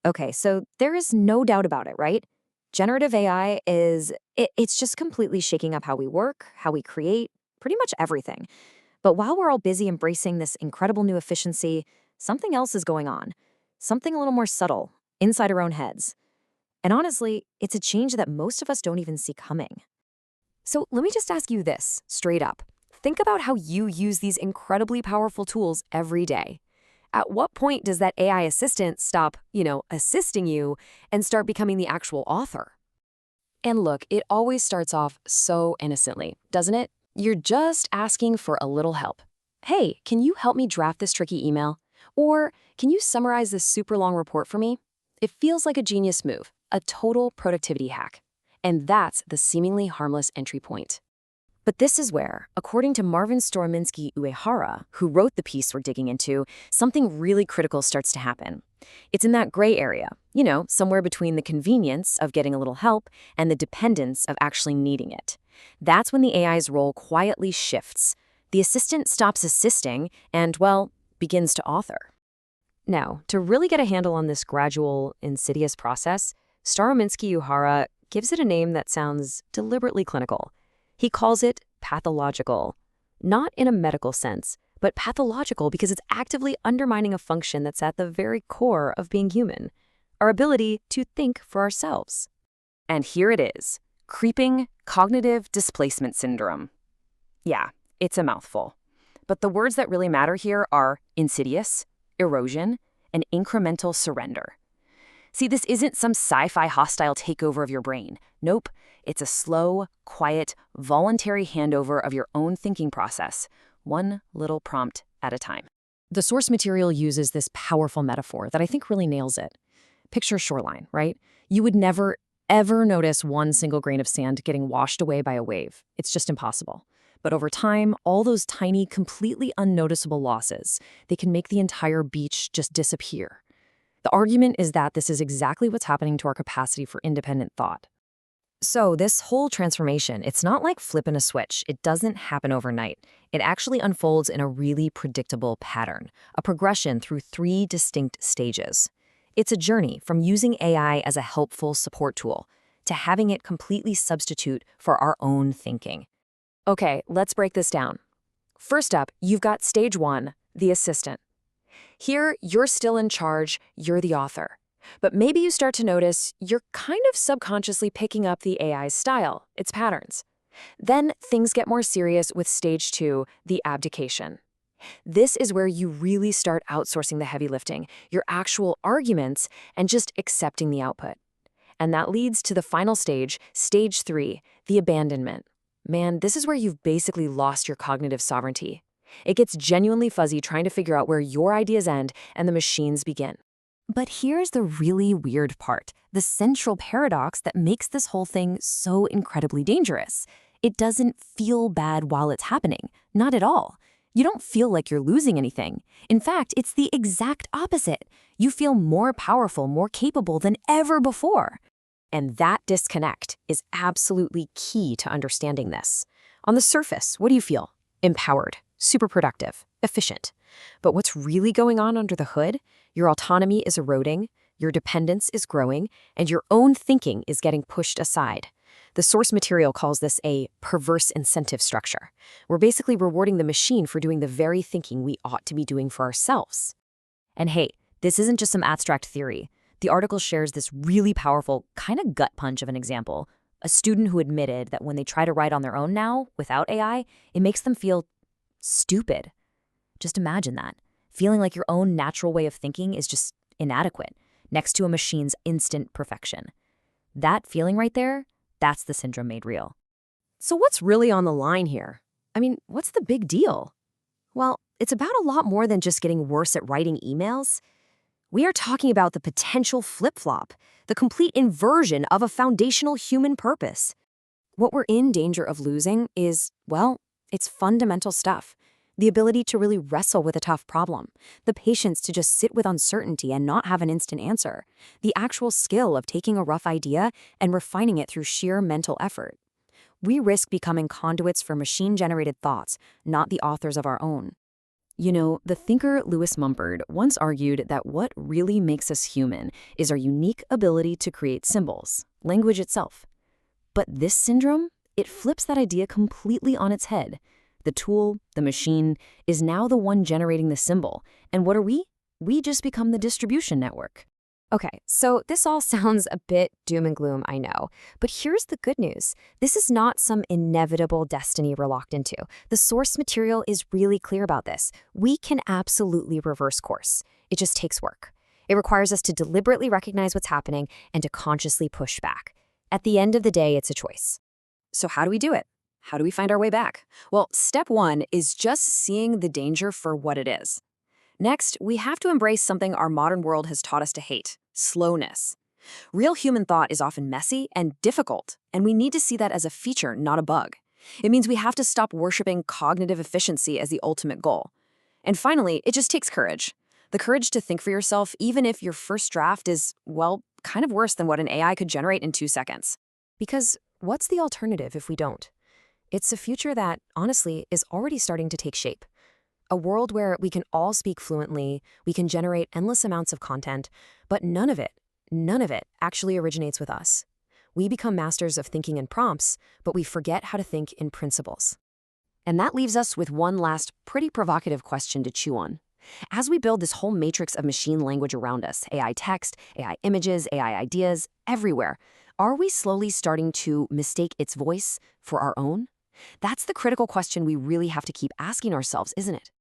Okay, so there is no doubt about it, right? Generative AI it's just completely shaking up how we work, how we create, pretty much everything. But while we're all busy embracing this incredible new efficiency, something else is going on. Something a little more subtle, inside our own heads. And honestly, it's a change that most of us don't even see coming. So let me just ask you this, straight up. Think about how you use these incredibly powerful tools every day. At what point does that AI assistant stop, assisting you and start becoming the actual author? And look, it always starts off so innocently, doesn't it? You're just asking for a little help. Hey, can you help me draft this tricky email? Or can you summarize this super long report for me? It feels like a genius move, a total productivity hack. And that's the seemingly harmless entry point. But this is where, according to Marvin Storominsky Uehara, who wrote the piece we're digging into, something really critical starts to happen. It's in that gray area, somewhere between the convenience of getting a little help and the dependence of actually needing it. That's when the AI's role quietly shifts. The assistant stops assisting and, well, begins to author. Now, to really get a handle on this gradual, insidious process, Storominsky Uehara gives it a name that sounds deliberately clinical. He calls it pathological, not in a medical sense, but pathological because it's actively undermining a function that's at the very core of being human, our ability to think for ourselves. And here it is, creeping cognitive displacement syndrome. Yeah, it's a mouthful. But the words that really matter here are insidious, erosion, and incremental surrender. See, this isn't some sci-fi hostile takeover of your brain. Nope, it's a slow, quiet, voluntary handover of your own thinking process, one little prompt at a time. The source material uses this powerful metaphor that I think really nails it. Picture a shoreline, right? You would never, ever notice one single grain of sand getting washed away by a wave. It's just impossible. But over time, all those tiny, completely unnoticeable losses, they can make the entire beach just disappear. The argument is that this is exactly what's happening to our capacity for independent thought. So this whole transformation, it's not like flipping a switch. It doesn't happen overnight. It actually unfolds in a really predictable pattern, a progression through 3 distinct stages. It's a journey from using AI as a helpful support tool to having it completely substitute for our own thinking. Okay, let's break this down. First up, you've got stage 1, the assistant. Here, you're still in charge, you're the author. But maybe you start to notice you're kind of subconsciously picking up the AI's style, its patterns. Then things get more serious with stage 2, the abdication. This is where you really start outsourcing the heavy lifting, your actual arguments, and just accepting the output. And that leads to the final stage, stage 3, the abandonment. Man, this is where you've basically lost your cognitive sovereignty. It gets genuinely fuzzy trying to figure out where your ideas end and the machines begin. But here's the really weird part, the central paradox that makes this whole thing so incredibly dangerous. It doesn't feel bad while it's happening, not at all. You don't feel like you're losing anything. In fact, it's the exact opposite. You feel more powerful, more capable than ever before. And that disconnect is absolutely key to understanding this. On the surface, what do you feel? Empowered, super productive, efficient. But what's really going on under the hood? Your autonomy is eroding, your dependence is growing, and your own thinking is getting pushed aside. The source material calls this a perverse incentive structure. We're basically rewarding the machine for doing the very thinking we ought to be doing for ourselves. And hey, this isn't just some abstract theory. The article shares this really powerful, kind of gut punch of an example. A student who admitted that when they try to write on their own now, without AI, it makes them feel stupid. Just imagine that. Feeling like your own natural way of thinking is just inadequate, next to a machine's instant perfection. That feeling right there, that's the syndrome made real. So what's really on the line here? I mean, what's the big deal? Well, it's about a lot more than just getting worse at writing emails. We are talking about the potential flip-flop, the complete inversion of a foundational human purpose. What we're in danger of losing is, well, it's fundamental stuff. The ability to really wrestle with a tough problem, the patience to just sit with uncertainty and not have an instant answer, the actual skill of taking a rough idea and refining it through sheer mental effort. We risk becoming conduits for machine-generated thoughts, not the authors of our own. You know, the thinker Lewis Mumford once argued that what really makes us human is our unique ability to create symbols, language itself. But this syndrome, it flips that idea completely on its head. The tool, the machine, is now the one generating the symbol. And what are we? We just become the distribution network. Okay, so this all sounds a bit doom and gloom, I know. But here's the good news. This is not some inevitable destiny we're locked into. The source material is really clear about this. We can absolutely reverse course. It just takes work. It requires us to deliberately recognize what's happening and to consciously push back. At the end of the day, it's a choice. So how do we do it? How do we find our way back? Well, step one is just seeing the danger for what it is. Next, we have to embrace something our modern world has taught us to hate: slowness. Real human thought is often messy and difficult, and we need to see that as a feature, not a bug. It means we have to stop worshiping cognitive efficiency as the ultimate goal. And finally, it just takes courage. The courage to think for yourself, even if your first draft is, well, kind of worse than what an AI could generate in 2 seconds. Because what's the alternative if we don't? It's a future that, honestly, is already starting to take shape. A world where we can all speak fluently, we can generate endless amounts of content, but none of it actually originates with us. We become masters of thinking in prompts, but we forget how to think in principles. And that leaves us with one last pretty provocative question to chew on. As we build this whole matrix of machine language around us, AI text, AI images, AI ideas, everywhere, are we slowly starting to mistake its voice for our own? That's the critical question we really have to keep asking ourselves, isn't it?